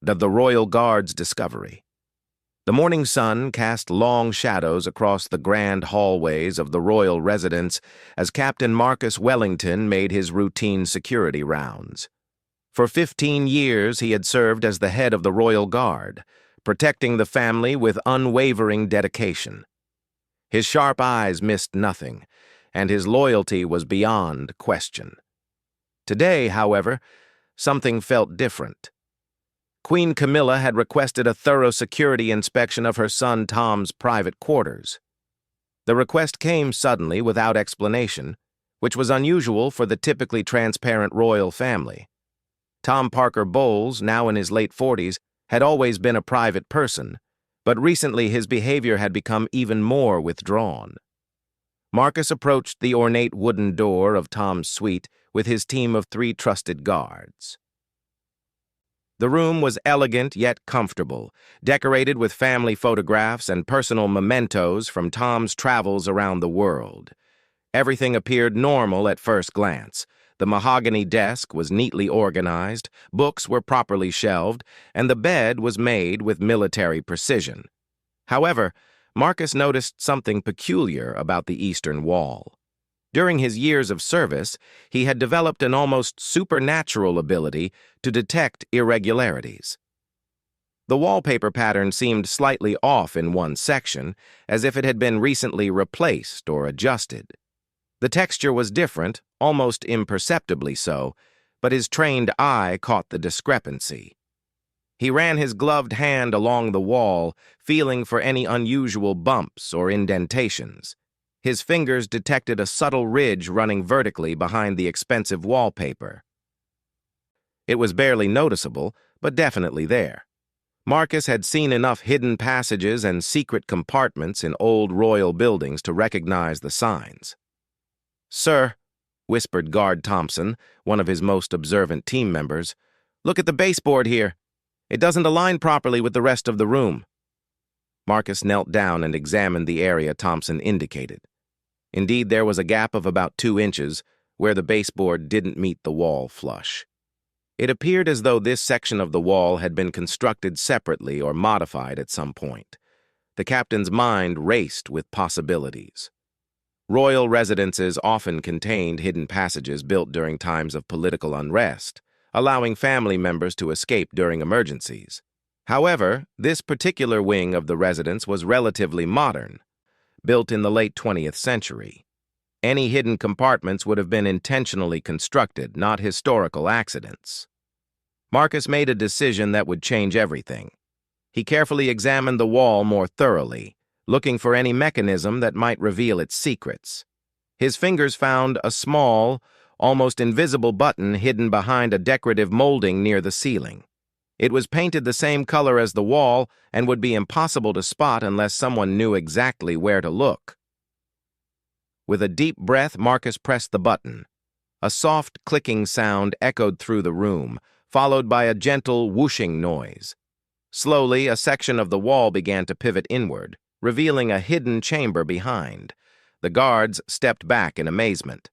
of the Royal Guard's discovery. The morning sun cast long shadows across the grand hallways of the royal residence as Captain Marcus Wellington made his routine security rounds. For 15 years he had served as the head of the Royal Guard, protecting the family with unwavering dedication. His sharp eyes missed nothing, and his loyalty was beyond question. Today, however, something felt different. Queen Camilla had requested a thorough security inspection of her son Tom's private quarters. The request came suddenly without explanation, which was unusual for the typically transparent royal family. Tom Parker Bowles, now in his late 40s, had always been a private person, but recently his behavior had become even more withdrawn. Marcus approached the ornate wooden door of Tom's suite with his team of 3 trusted guards. The room was elegant yet comfortable, decorated with family photographs and personal mementos from Tom's travels around the world. Everything appeared normal at first glance. The mahogany desk was neatly organized, books were properly shelved, and the bed was made with military precision. However, Marcus noticed something peculiar about the eastern wall. During his years of service, he had developed an almost supernatural ability to detect irregularities. The wallpaper pattern seemed slightly off in one section, as if it had been recently replaced or adjusted. The texture was different, almost imperceptibly so, but his trained eye caught the discrepancy. He ran his gloved hand along the wall, feeling for any unusual bumps or indentations. His fingers detected a subtle ridge running vertically behind the expensive wallpaper. It was barely noticeable, but definitely there. Marcus had seen enough hidden passages and secret compartments in old royal buildings to recognize the signs. "Sir," whispered Guard Thompson, one of his most observant team members, "look at the baseboard here. It doesn't align properly with the rest of the room." Marcus knelt down and examined the area Thompson indicated. Indeed, there was a gap of about 2 inches where the baseboard didn't meet the wall flush. It appeared as though this section of the wall had been constructed separately or modified at some point. The captain's mind raced with possibilities. Royal residences often contained hidden passages built during times of political unrest, allowing family members to escape during emergencies. However, this particular wing of the residence was relatively modern, built in the late 20th century. Any hidden compartments would have been intentionally constructed, not historical accidents. Marcus made a decision that would change everything. He carefully examined the wall more thoroughly, looking for any mechanism that might reveal its secrets. His fingers found a small, almost invisible button hidden behind a decorative molding near the ceiling. It was painted the same color as the wall and would be impossible to spot unless someone knew exactly where to look. With a deep breath, Marcus pressed the button. A soft clicking sound echoed through the room, followed by a gentle whooshing noise. Slowly, a section of the wall began to pivot inward, revealing a hidden chamber behind. The guards stepped back in amazement.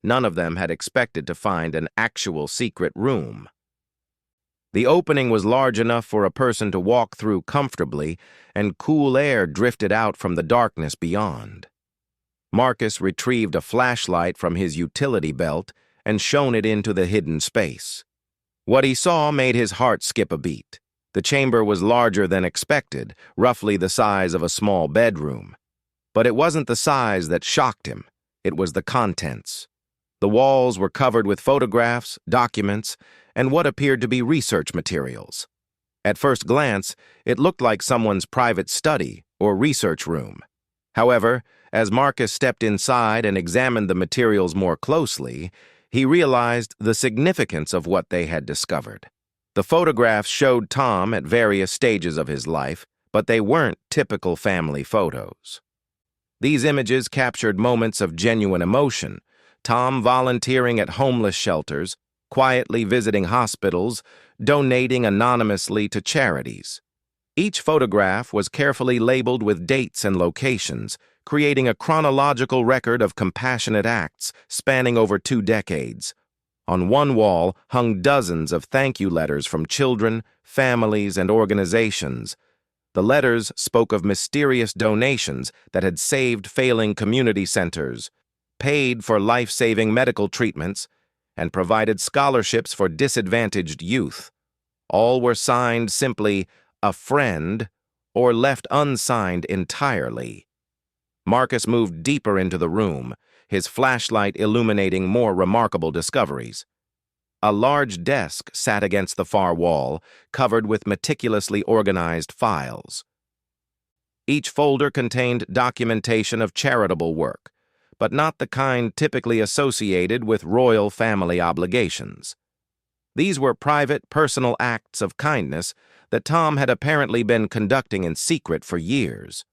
None of them had expected to find an actual secret room. The opening was large enough for a person to walk through comfortably, and cool air drifted out from the darkness beyond. Marcus retrieved a flashlight from his utility belt and shone it into the hidden space. What he saw made his heart skip a beat. The chamber was larger than expected, roughly the size of a small bedroom. But it wasn't the size that shocked him. It was the contents. The walls were covered with photographs, documents, and what appeared to be research materials. At first glance, it looked like someone's private study or research room. However, as Marcus stepped inside and examined the materials more closely, he realized the significance of what they had discovered. The photographs showed Tom at various stages of his life, but they weren't typical family photos. These images captured moments of genuine emotion, Tom volunteering at homeless shelters, quietly visiting hospitals, donating anonymously to charities. Each photograph was carefully labeled with dates and locations, creating a chronological record of compassionate acts spanning over 2 decades. On one wall hung dozens of thank you letters from children, families, and organizations. The letters spoke of mysterious donations that had saved failing community centers, paid for life-saving medical treatments, and provided scholarships for disadvantaged youth. All were signed simply, "A friend," or left unsigned entirely. Marcus moved deeper into the room, his flashlight illuminating more remarkable discoveries. A large desk sat against the far wall, covered with meticulously organized files. Each folder contained documentation of charitable work, but not the kind typically associated with royal family obligations. These were private, personal acts of kindness that Tom had apparently been conducting in secret for years.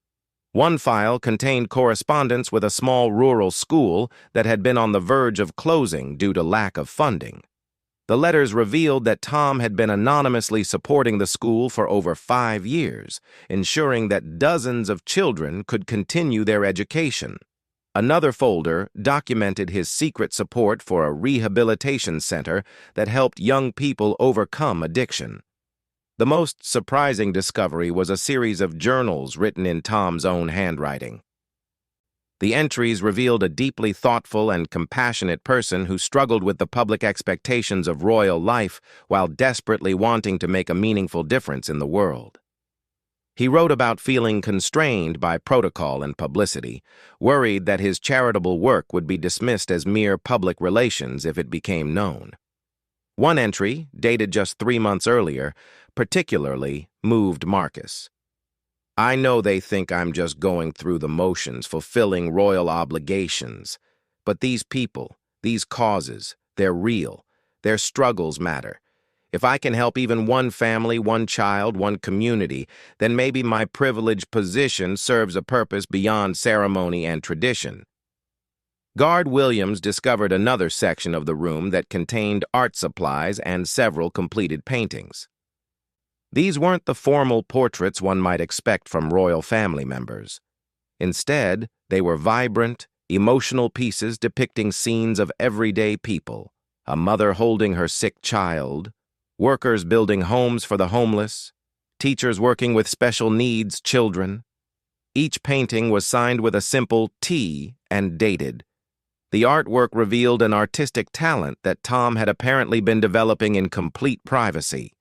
One file contained correspondence with a small rural school that had been on the verge of closing due to lack of funding. The letters revealed that Tom had been anonymously supporting the school for over 5 years, ensuring that dozens of children could continue their education. Another folder documented his secret support for a rehabilitation center that helped young people overcome addiction. The most surprising discovery was a series of journals written in Tom's own handwriting. The entries revealed a deeply thoughtful and compassionate person who struggled with the public expectations of royal life while desperately wanting to make a meaningful difference in the world. He wrote about feeling constrained by protocol and publicity, worried that his charitable work would be dismissed as mere public relations if it became known. One entry, dated just 3 months earlier, particularly moved Marcus. "I know they think I'm just going through the motions, fulfilling royal obligations. But these people, these causes, they're real. Their struggles matter. If I can help even one family, one child, one community, then maybe my privileged position serves a purpose beyond ceremony and tradition." Guard Williams discovered another section of the room that contained art supplies and several completed paintings. These weren't the formal portraits one might expect from royal family members. Instead, they were vibrant, emotional pieces depicting scenes of everyday people: a mother holding her sick child, workers building homes for the homeless, teachers working with special needs children. Each painting was signed with a simple T and dated. The artwork revealed an artistic talent that Tom had apparently been developing in complete privacy.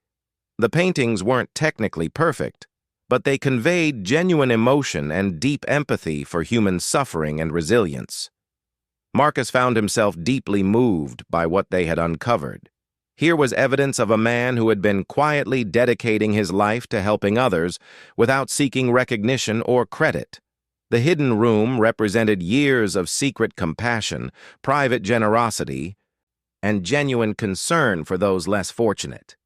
The paintings weren't technically perfect, but they conveyed genuine emotion and deep empathy for human suffering and resilience. Marcus found himself deeply moved by what they had uncovered. Here was evidence of a man who had been quietly dedicating his life to helping others without seeking recognition or credit. The hidden room represented years of secret compassion, private generosity, and genuine concern for those less fortunate.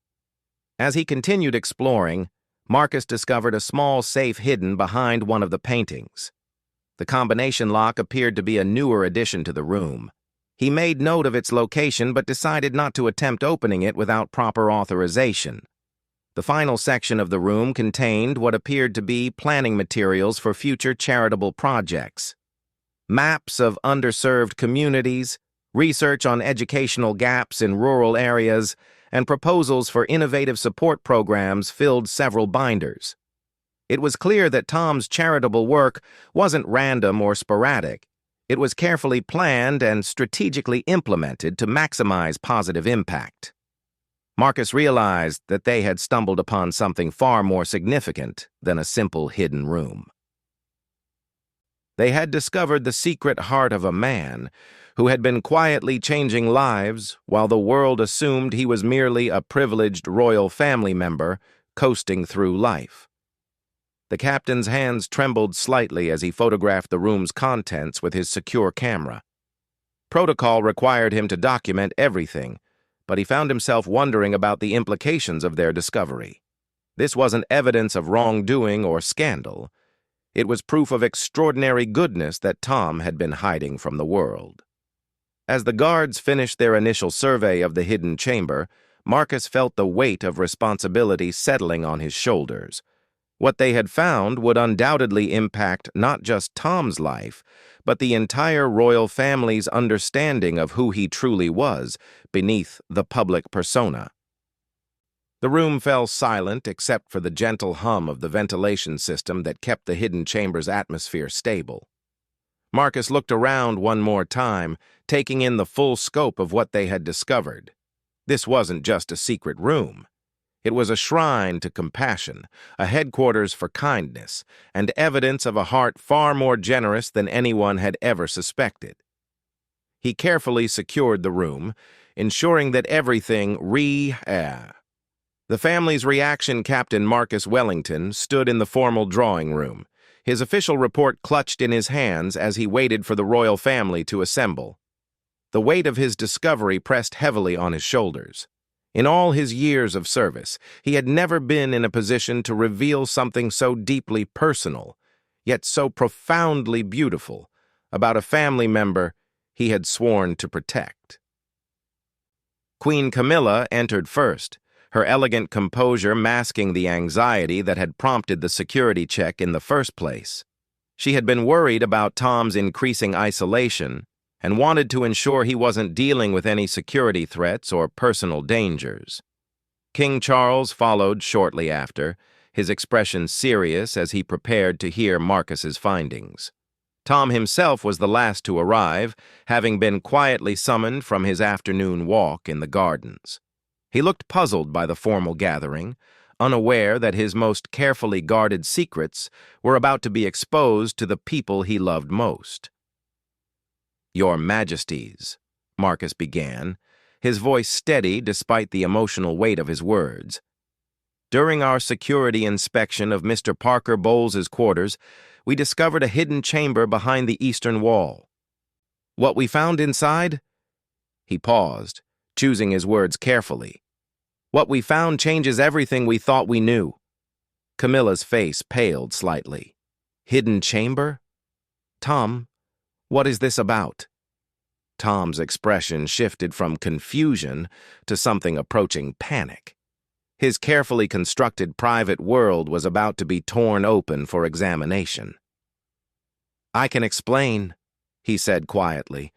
As he continued exploring, Marcus discovered a small safe hidden behind one of the paintings. The combination lock appeared to be a newer addition to the room. He made note of its location but decided not to attempt opening it without proper authorization. The final section of the room contained what appeared to be planning materials for future charitable projects. Maps of underserved communities, research on educational gaps in rural areas, and proposals for innovative support programs filled several binders. It was clear that Tom's charitable work wasn't random or sporadic. It was carefully planned and strategically implemented to maximize positive impact. Marcus realized that they had stumbled upon something far more significant than a simple hidden room. They had discovered the secret heart of a man who had been quietly changing lives while the world assumed he was merely a privileged royal family member coasting through life. The captain's hands trembled slightly as he photographed the room's contents with his secure camera. Protocol required him to document everything, but he found himself wondering about the implications of their discovery. This wasn't evidence of wrongdoing or scandal. It was proof of extraordinary goodness that Tom had been hiding from the world. As the guards finished their initial survey of the hidden chamber, Marcus felt the weight of responsibility settling on his shoulders. What they had found would undoubtedly impact not just Tom's life, but the entire royal family's understanding of who he truly was beneath the public persona. The room fell silent except for the gentle hum of the ventilation system that kept the hidden chamber's atmosphere stable. Marcus looked around one more time, taking in the full scope of what they had discovered. This wasn't just a secret room. It was a shrine to compassion, a headquarters for kindness, and evidence of a heart far more generous than anyone had ever suspected. He carefully secured the room, ensuring that everything The family's reaction, Captain Marcus Wellington, stood in the formal drawing room, his official report clutched in his hands as he waited for the royal family to assemble. The weight of his discovery pressed heavily on his shoulders. In all his years of service, he had never been in a position to reveal something so deeply personal, yet so profoundly beautiful, about a family member he had sworn to protect. Queen Camilla entered first, her elegant composure masking the anxiety that had prompted the security check in the first place. She had been worried about Tom's increasing isolation and wanted to ensure he wasn't dealing with any security threats or personal dangers. King Charles followed shortly after, his expression serious as he prepared to hear Marcus's findings. Tom himself was the last to arrive, having been quietly summoned from his afternoon walk in the gardens. He looked puzzled by the formal gathering, unaware that his most carefully guarded secrets were about to be exposed to the people he loved most. "Your Majesties," Marcus began, his voice steady despite the emotional weight of his words. "During our security inspection of Mr. Parker Bowles's quarters, we discovered a hidden chamber behind the eastern wall. What we found inside?" He paused, choosing his words carefully. "What we found changes everything we thought we knew." Camilla's face paled slightly. "Hidden chamber? Tom, what is this about?" Tom's expression shifted from confusion to something approaching panic. His carefully constructed private world was about to be torn open for examination. "I can explain," he said quietly,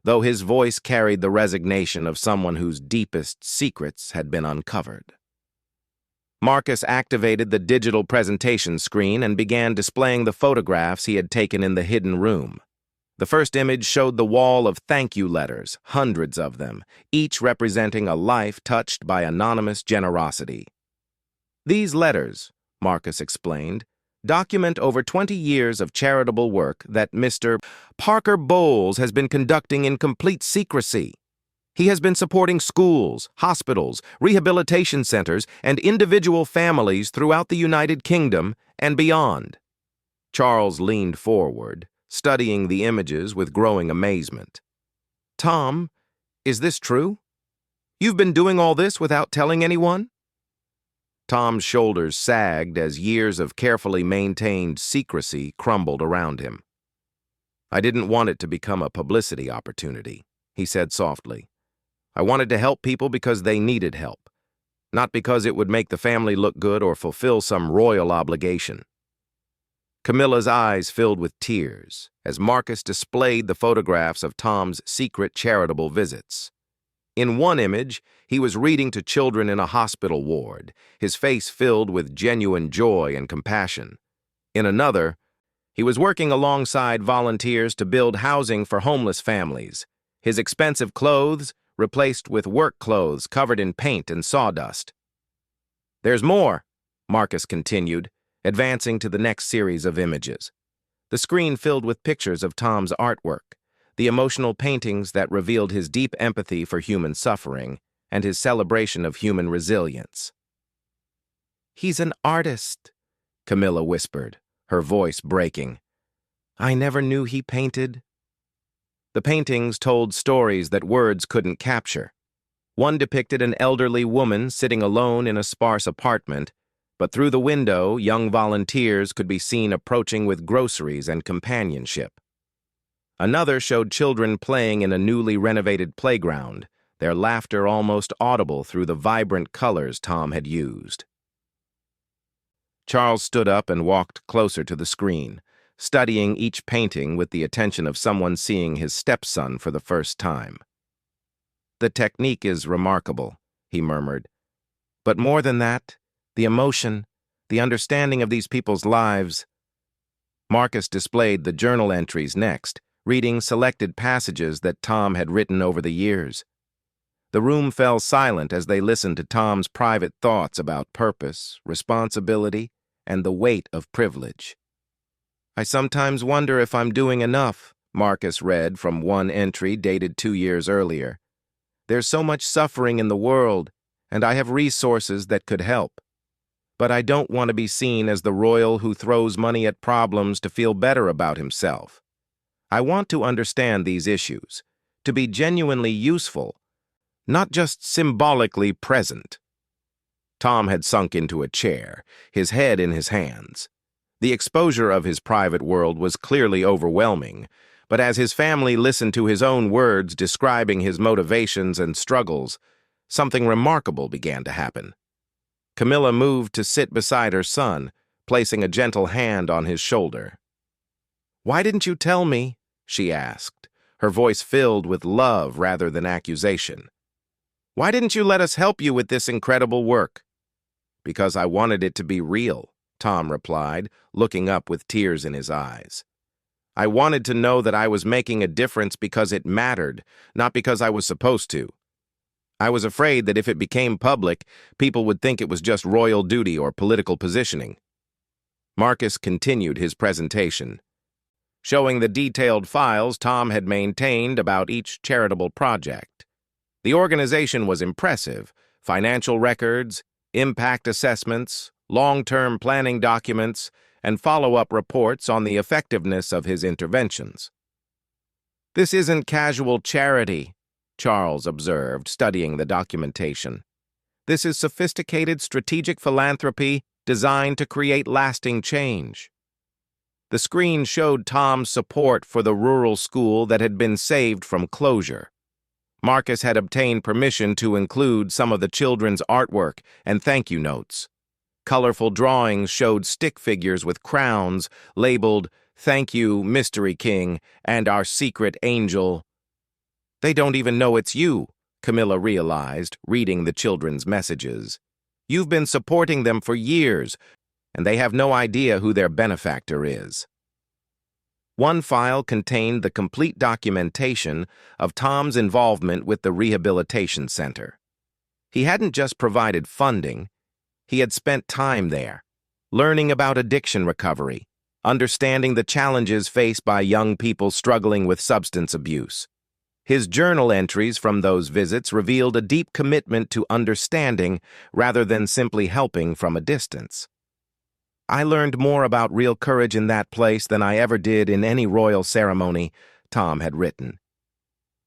though his voice carried the resignation of someone whose deepest secrets had been uncovered. Marcus activated the digital presentation screen and began displaying the photographs he had taken in the hidden room. The first image showed the wall of thank you letters, hundreds of them, each representing a life touched by anonymous generosity. "These letters," Marcus explained, "document over 20 years of charitable work that Mr. Parker Bowles has been conducting in complete secrecy. He has been supporting schools, hospitals, rehabilitation centers, and individual families throughout the United Kingdom and beyond." Charles leaned forward, studying the images with growing amazement. "Tom, is this true? You've been doing all this without telling anyone?" Tom's shoulders sagged as years of carefully maintained secrecy crumbled around him. "I didn't want it to become a publicity opportunity," he said softly. "I wanted to help people because they needed help, not because it would make the family look good or fulfill some royal obligation." Camilla's eyes filled with tears as Marcus displayed the photographs of Tom's secret charitable visits. In one image, he was reading to children in a hospital ward, his face filled with genuine joy and compassion. In another, he was working alongside volunteers to build housing for homeless families, his expensive clothes replaced with work clothes covered in paint and sawdust. "There's more," Marcus continued, advancing to the next series of images. The screen filled with pictures of Tom's artwork, the emotional paintings that revealed his deep empathy for human suffering and his celebration of human resilience. "He's an artist," Camilla whispered, her voice breaking. "I never knew he painted." The paintings told stories that words couldn't capture. One depicted an elderly woman sitting alone in a sparse apartment, but through the window, young volunteers could be seen approaching with groceries and companionship. Another showed children playing in a newly renovated playground, their laughter almost audible through the vibrant colors Tom had used. Charles stood up and walked closer to the screen, studying each painting with the attention of someone seeing his stepson for the first time. "The technique is remarkable," he murmured. "But more than that, the emotion, the understanding of these people's lives." Marcus displayed the journal entries next, reading selected passages that Tom had written over the years. The room fell silent as they listened to Tom's private thoughts about purpose, responsibility, and the weight of privilege. "I sometimes wonder if I'm doing enough," Marcus read from one entry dated 2 years earlier. "There's so much suffering in the world, and I have resources that could help. But I don't want to be seen as the royal who throws money at problems to feel better about himself. I want to understand these issues, to be genuinely useful, not just symbolically present." Tom had sunk into a chair, his head in his hands. The exposure of his private world was clearly overwhelming, but as his family listened to his own words describing his motivations and struggles, something remarkable began to happen. Camilla moved to sit beside her son, placing a gentle hand on his shoulder. "Why didn't you tell me?" she asked, her voice filled with love rather than accusation. "Why didn't you let us help you with this incredible work?" "Because I wanted it to be real," Tom replied, looking up with tears in his eyes. "I wanted to know that I was making a difference because it mattered, not because I was supposed to. I was afraid that if it became public, people would think it was just royal duty or political positioning." Marcus continued his presentation, showing the detailed files Tom had maintained about each charitable project. The organization was impressive: financial records, impact assessments, long-term planning documents, and follow-up reports on the effectiveness of his interventions. "This isn't casual charity," Charles observed, studying the documentation. "This is sophisticated strategic philanthropy designed to create lasting change." The screen showed Tom's support for the rural school that had been saved from closure. Marcus had obtained permission to include some of the children's artwork and thank-you notes. Colorful drawings showed stick figures with crowns labeled "Thank You, Mystery King," and "Our Secret Angel." "They don't even know it's you," Camilla realized, reading the children's messages. "You've been supporting them for years, and they have no idea who their benefactor is." One file contained the complete documentation of Tom's involvement with the rehabilitation center. He hadn't just provided funding, he had spent time there, learning about addiction recovery, understanding the challenges faced by young people struggling with substance abuse. His journal entries from those visits revealed a deep commitment to understanding rather than simply helping from a distance. "I learned more about real courage in that place than I ever did in any royal ceremony," Tom had written.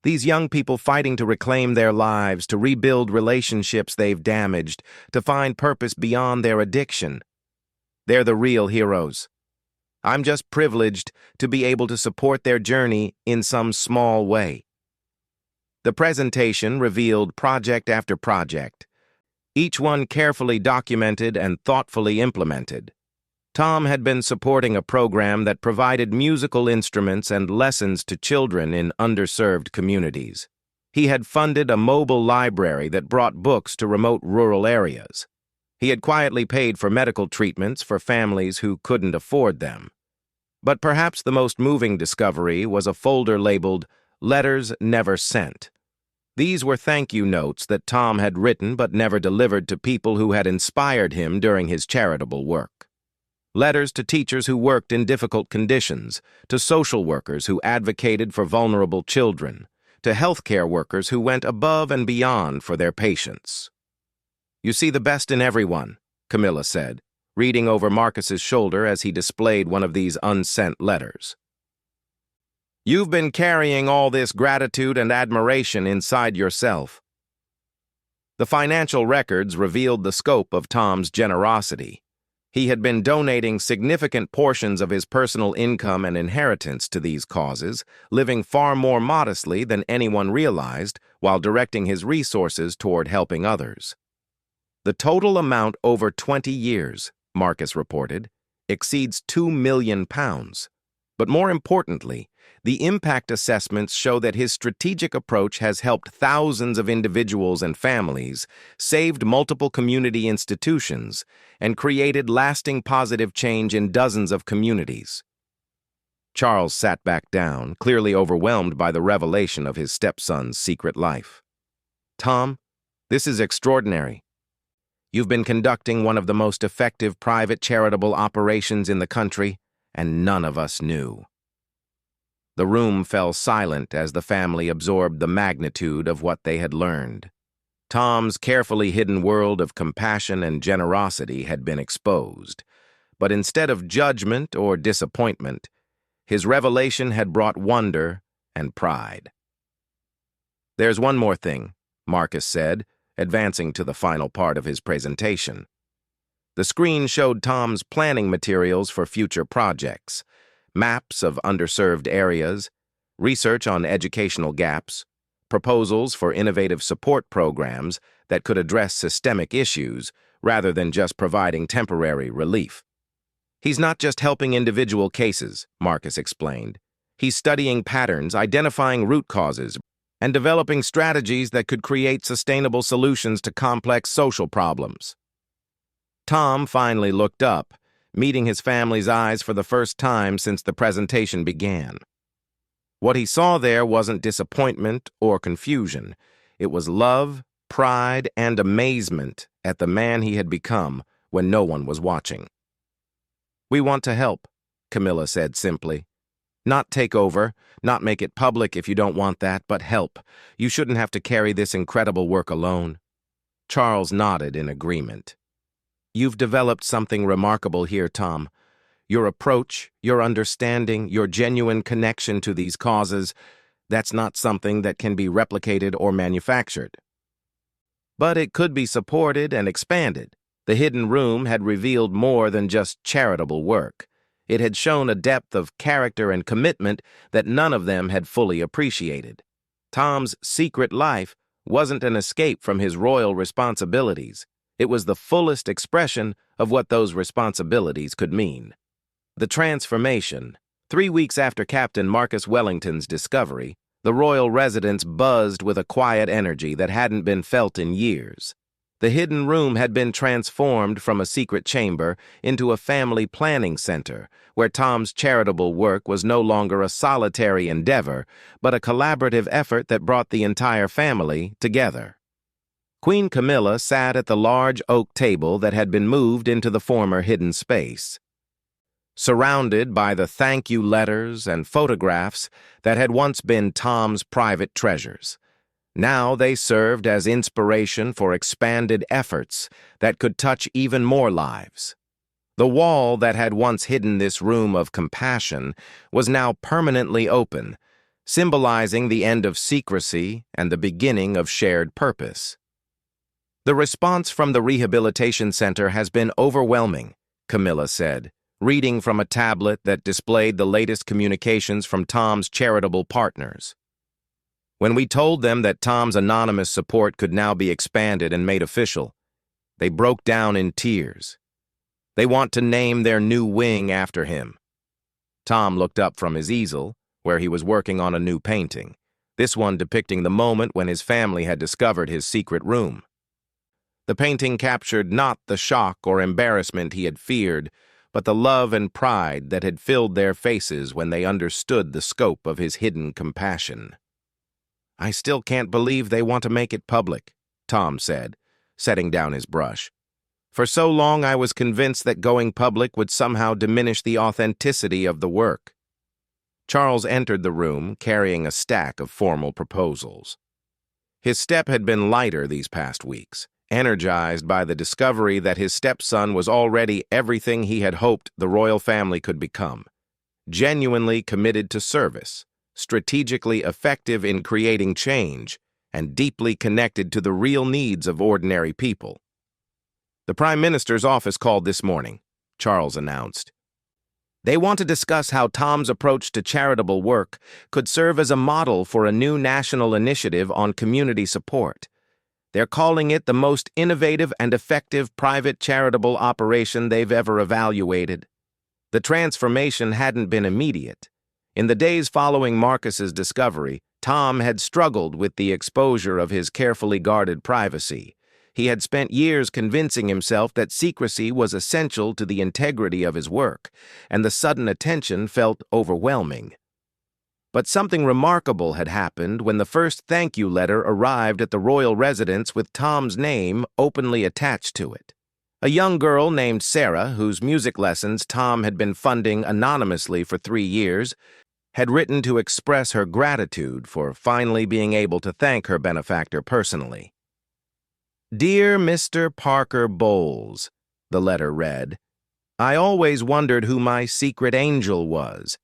"These young people fighting to reclaim their lives, to rebuild relationships they've damaged, to find purpose beyond their addiction. They're the real heroes. I'm just privileged to be able to support their journey in some small way." The presentation revealed project after project, each one carefully documented and thoughtfully implemented. Tom had been supporting a program that provided musical instruments and lessons to children in underserved communities. He had funded a mobile library that brought books to remote rural areas. He had quietly paid for medical treatments for families who couldn't afford them. But perhaps the most moving discovery was a folder labeled "Letters Never Sent." These were thank-you notes that Tom had written but never delivered to people who had inspired him during his charitable work. Letters to teachers who worked in difficult conditions, to social workers who advocated for vulnerable children, to healthcare workers who went above and beyond for their patients. "You see the best in everyone," Camilla said, reading over Marcus's shoulder as he displayed one of these unsent letters. "You've been carrying all this gratitude and admiration inside yourself." The financial records revealed the scope of Tom's generosity. He had been donating significant portions of his personal income and inheritance to these causes, living far more modestly than anyone realized while directing his resources toward helping others. The total amount over 20 years, Marcus reported, exceeds £2 million. But more importantly, the impact assessments show that his strategic approach has helped thousands of individuals and families, saved multiple community institutions, and created lasting positive change in dozens of communities. Charles sat back down, clearly overwhelmed by the revelation of his stepson's secret life. "Tom, this is extraordinary. You've been conducting one of the most effective private charitable operations in the country, and none of us knew." The room fell silent as the family absorbed the magnitude of what they had learned. Tom's carefully hidden world of compassion and generosity had been exposed, but instead of judgment or disappointment, his revelation had brought wonder and pride. "There's one more thing," Marcus said, advancing to the final part of his presentation. The screen showed Tom's planning materials for future projects, maps of underserved areas, research on educational gaps, proposals for innovative support programs that could address systemic issues rather than just providing temporary relief. "He's not just helping individual cases," Marcus explained. "He's studying patterns, identifying root causes, and developing strategies that could create sustainable solutions to complex social problems." Tom finally looked up, meeting his family's eyes for the first time since the presentation began. What he saw there wasn't disappointment or confusion. It was love, pride, and amazement at the man he had become when no one was watching. "We want to help," Camilla said simply. "Not take over, not make it public if you don't want that, but help. You shouldn't have to carry this incredible work alone." Charles nodded in agreement. "You've developed something remarkable here, Tom. Your approach, your understanding, your genuine connection to these causes, that's not something that can be replicated or manufactured. But it could be supported and expanded." The hidden room had revealed more than just charitable work. It had shown a depth of character and commitment that none of them had fully appreciated. Tom's secret life wasn't an escape from his royal responsibilities. It was the fullest expression of what those responsibilities could mean. The transformation. 3 weeks after Captain Marcus Wellington's discovery, the royal residence buzzed with a quiet energy that hadn't been felt in years. The hidden room had been transformed from a secret chamber into a family planning center, where Tom's charitable work was no longer a solitary endeavor, but a collaborative effort that brought the entire family together. Queen Camilla sat at the large oak table that had been moved into the former hidden space. Surrounded by the thank you letters and photographs that had once been Tom's private treasures, now they served as inspiration for expanded efforts that could touch even more lives. The wall that had once hidden this room of compassion was now permanently open, symbolizing the end of secrecy and the beginning of shared purpose. "The response from the rehabilitation center has been overwhelming," Camilla said, reading from a tablet that displayed the latest communications from Tom's charitable partners. "When we told them that Tom's anonymous support could now be expanded and made official, they broke down in tears. They want to name their new wing after him." Tom looked up from his easel, where he was working on a new painting, this one depicting the moment when his family had discovered his secret room. The painting captured not the shock or embarrassment he had feared, but the love and pride that had filled their faces when they understood the scope of his hidden compassion. "I still can't believe they want to make it public," Tom said, setting down his brush. "For so long I was convinced that going public would somehow diminish the authenticity of the work." Charles entered the room carrying a stack of formal proposals. His step had been lighter these past weeks, energized by the discovery that his stepson was already everything he had hoped the royal family could become: genuinely committed to service, strategically effective in creating change, and deeply connected to the real needs of ordinary people. "The Prime Minister's office called this morning," Charles announced. "They want to discuss how Tom's approach to charitable work could serve as a model for a new national initiative on community support. They're calling it the most innovative and effective private charitable operation they've ever evaluated. The transformation hadn't been immediate. In the days following Marcus's discovery, Tom had struggled with the exposure of his carefully guarded privacy. He had spent years convincing himself that secrecy was essential to the integrity of his work, and the sudden attention felt overwhelming. But something remarkable had happened when the first thank you letter arrived at the royal residence with Tom's name openly attached to it. A young girl named Sarah, whose music lessons Tom had been funding anonymously for 3 years, had written to express her gratitude for finally being able to thank her benefactor personally. "Dear Mr. Parker Bowles," the letter read, "I always wondered who my secret angel was.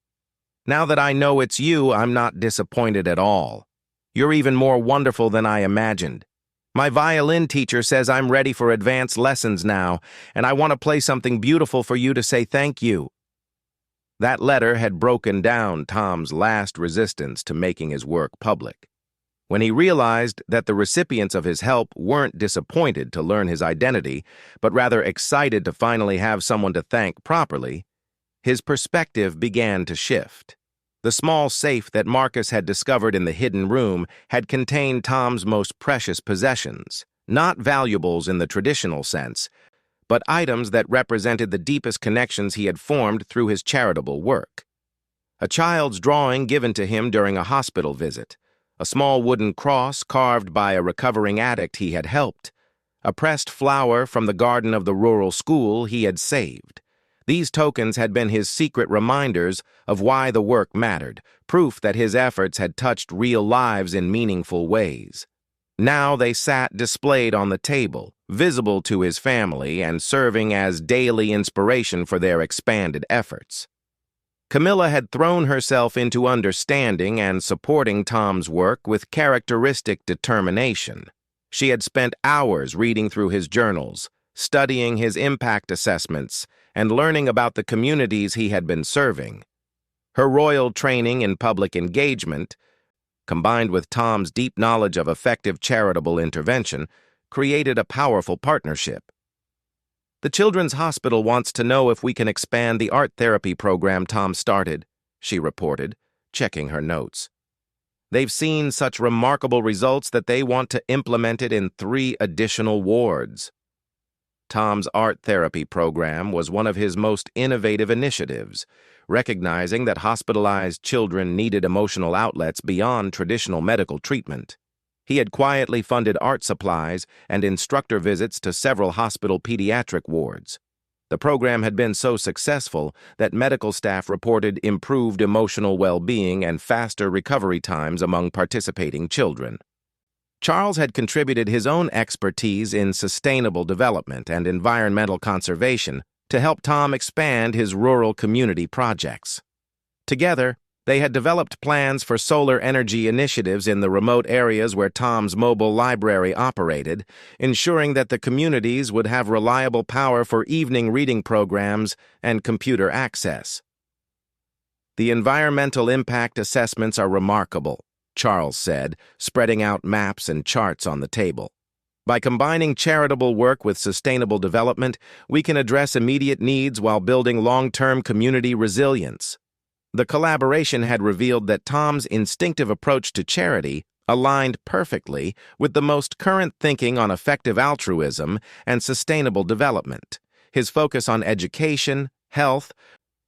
Now that I know it's you, I'm not disappointed at all. You're even more wonderful than I imagined. My violin teacher says I'm ready for advanced lessons now, and I want to play something beautiful for you to say thank you." That letter had broken down Tom's last resistance to making his work public. When he realized that the recipients of his help weren't disappointed to learn his identity, but rather excited to finally have someone to thank properly, his perspective began to shift. The small safe that Marcus had discovered in the hidden room had contained Tom's most precious possessions, not valuables in the traditional sense, but items that represented the deepest connections he had formed through his charitable work. A child's drawing given to him during a hospital visit, a small wooden cross carved by a recovering addict he had helped, a pressed flower from the garden of the rural school he had saved. These tokens had been his secret reminders of why the work mattered, proof that his efforts had touched real lives in meaningful ways. Now they sat displayed on the table, visible to his family and serving as daily inspiration for their expanded efforts. Camilla had thrown herself into understanding and supporting Tom's work with characteristic determination. She had spent hours reading through his journals, studying his impact assessments, and learning about the communities he had been serving. Her royal training in public engagement, combined with Tom's deep knowledge of effective charitable intervention, created a powerful partnership. "The Children's Hospital wants to know if we can expand the art therapy program Tom started," she reported, checking her notes. "They've seen such remarkable results that they want to implement it in 3 additional wards." Tom's art therapy program was one of his most innovative initiatives, recognizing that hospitalized children needed emotional outlets beyond traditional medical treatment. He had quietly funded art supplies and instructor visits to several hospital pediatric wards. The program had been so successful that medical staff reported improved emotional well-being and faster recovery times among participating children. Charles had contributed his own expertise in sustainable development and environmental conservation to help Tom expand his rural community projects. Together, they had developed plans for solar energy initiatives in the remote areas where Tom's mobile library operated, ensuring that the communities would have reliable power for evening reading programs and computer access. "The environmental impact assessments are remarkable," Charles said, spreading out maps and charts on the table. "By combining charitable work with sustainable development, we can address immediate needs while building long-term community resilience." The collaboration had revealed that Tom's instinctive approach to charity aligned perfectly with the most current thinking on effective altruism and sustainable development. His focus on education, health,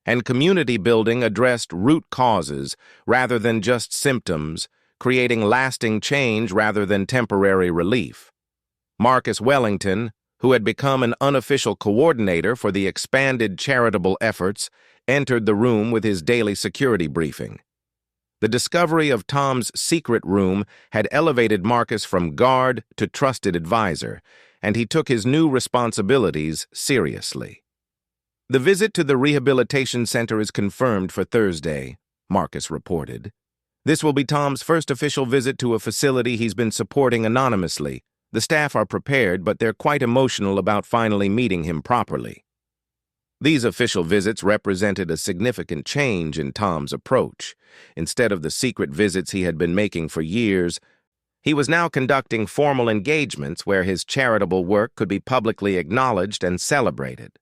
and community building addressed root causes rather than just symptoms, creating lasting change rather than temporary relief. Marcus Wellington, who had become an unofficial coordinator for the expanded charitable efforts, entered the room with his daily security briefing. The discovery of Tom's secret room had elevated Marcus from guard to trusted advisor, and he took his new responsibilities seriously. "The visit to the rehabilitation center is confirmed for Thursday," Marcus reported. "This will be Tom's first official visit to a facility he's been supporting anonymously. The staff are prepared, but they're quite emotional about finally meeting him properly." These official visits represented a significant change in Tom's approach. Instead of the secret visits he had been making for years, He was now conducting formal engagements where his charitable work could be publicly acknowledged and celebrated.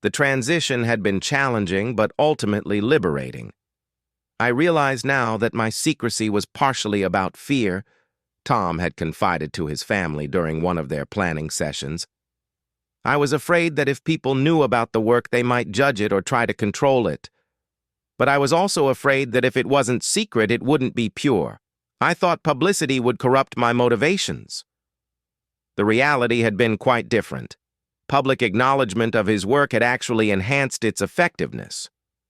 The transition had been challenging but ultimately liberating. I realized now that my secrecy was partially about fear, Tom had confided to his family during one of their planning sessions. I was afraid that if people knew about the work, they might judge it or try to control it. But I was also afraid that if it wasn't secret, it wouldn't be pure. I thought publicity would corrupt my motivations. The reality had been quite different. Public acknowledgement of his work had actually enhanced its effectiveness.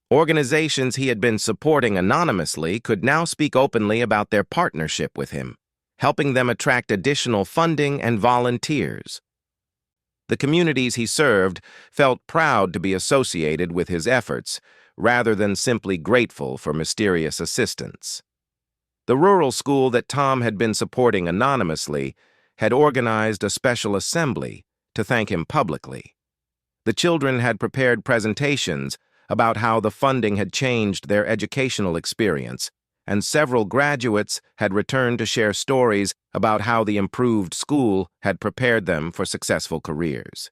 Organizations he had been supporting anonymously could now speak openly about their partnership with him, helping them attract additional funding and volunteers. The communities he served felt proud to be associated with his efforts, rather than simply grateful for mysterious assistance. The rural school that Tom had been supporting anonymously had organized a special assembly to thank him publicly. The children had prepared presentations about how the funding had changed their educational experience, and several graduates had returned to share stories about how the improved school had prepared them for successful careers.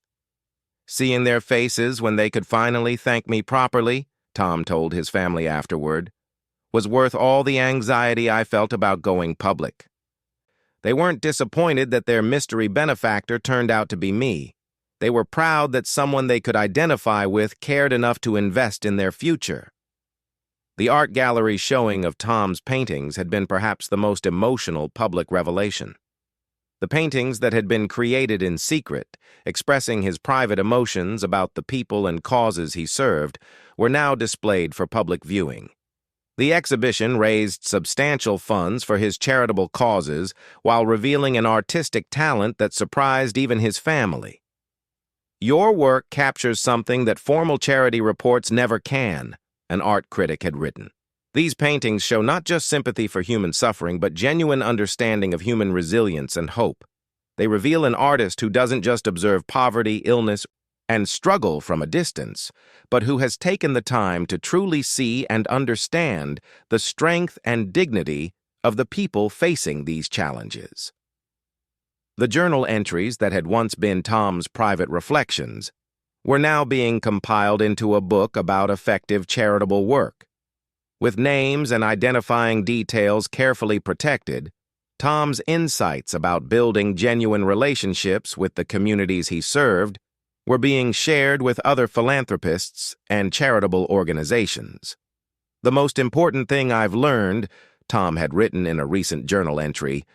Seeing their faces when they could finally thank me properly, Tom told his family afterward, was worth all the anxiety I felt about going public. They weren't disappointed that their mystery benefactor turned out to be me. They were proud that someone they could identify with cared enough to invest in their future. The art gallery showing of Tom's paintings had been perhaps the most emotional public revelation. The paintings that had been created in secret, expressing his private emotions about the people and causes he served, were now displayed for public viewing. The exhibition raised substantial funds for his charitable causes while revealing an artistic talent that surprised even his family. "Your work captures something that formal charity reports never can," an art critic had written. "These paintings show not just sympathy for human suffering, but genuine understanding of human resilience and hope. They reveal an artist who doesn't just observe poverty, illness, and struggle from a distance, but who has taken the time to truly see and understand the strength and dignity of the people facing these challenges." The journal entries that had once been Tom's private reflections were now being compiled into a book about effective charitable work. With names and identifying details carefully protected, Tom's insights about building genuine relationships with the communities he served were being shared with other philanthropists and charitable organizations. "The most important thing I've learned," Tom had written in a recent journal entry,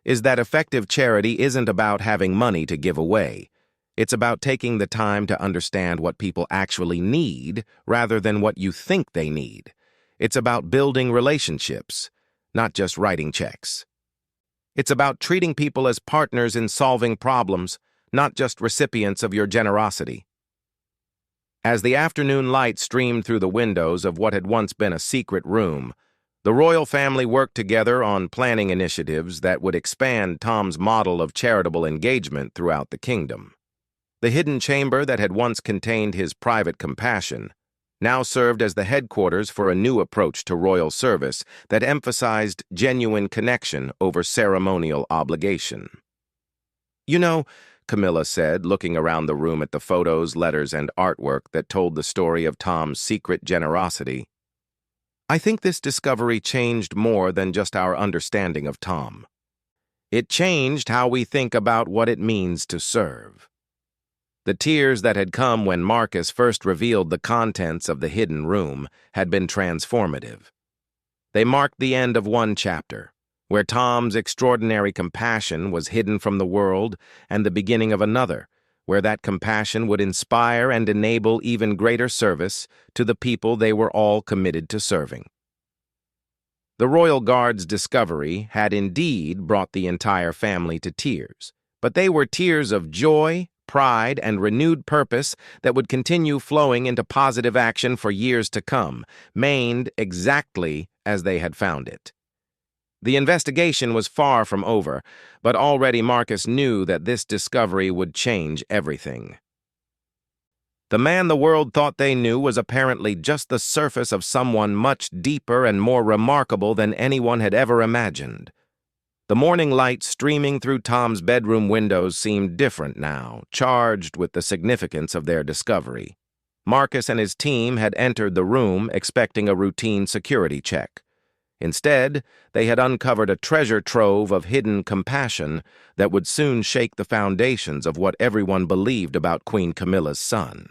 "is that effective charity isn't about having money to give away. It's about taking the time to understand what people actually need rather than what you think they need. It's about building relationships, not just writing checks. It's about treating people as partners in solving problems, not just recipients of your generosity." As the afternoon light streamed through the windows of what had once been a secret room, the royal family worked together on planning initiatives that would expand Tom's model of charitable engagement throughout the kingdom. The hidden chamber that had once contained his private compassion now served as the headquarters for a new approach to royal service that emphasized genuine connection over ceremonial obligation. "You know," Camilla said, looking around the room at the photos, letters, and artwork that told the story of Tom's secret generosity, "I think this discovery changed more than just our understanding of Tom. It changed how we think about what it means to serve." The tears that had come when Marcus first revealed the contents of the hidden room had been transformative. They marked the end of one chapter, where Tom's extraordinary compassion was hidden from the world, and the beginning of another, where that compassion would inspire and enable even greater service to the people they were all committed to serving. The Royal Guard's discovery had indeed brought the entire family to tears, but they were tears of joy, pride, and renewed purpose that would continue flowing into positive action for years to come, maintained exactly as they had found it. The investigation was far from over, but already Marcus knew that this discovery would change everything. The man the world thought they knew was apparently just the surface of someone much deeper and more remarkable than anyone had ever imagined. The morning light streaming through Tom's bedroom windows seemed different now, charged with the significance of their discovery. Marcus and his team had entered the room expecting a routine security check. Instead, they had uncovered a treasure trove of hidden compassion that would soon shake the foundations of what everyone believed about Queen Camilla's son.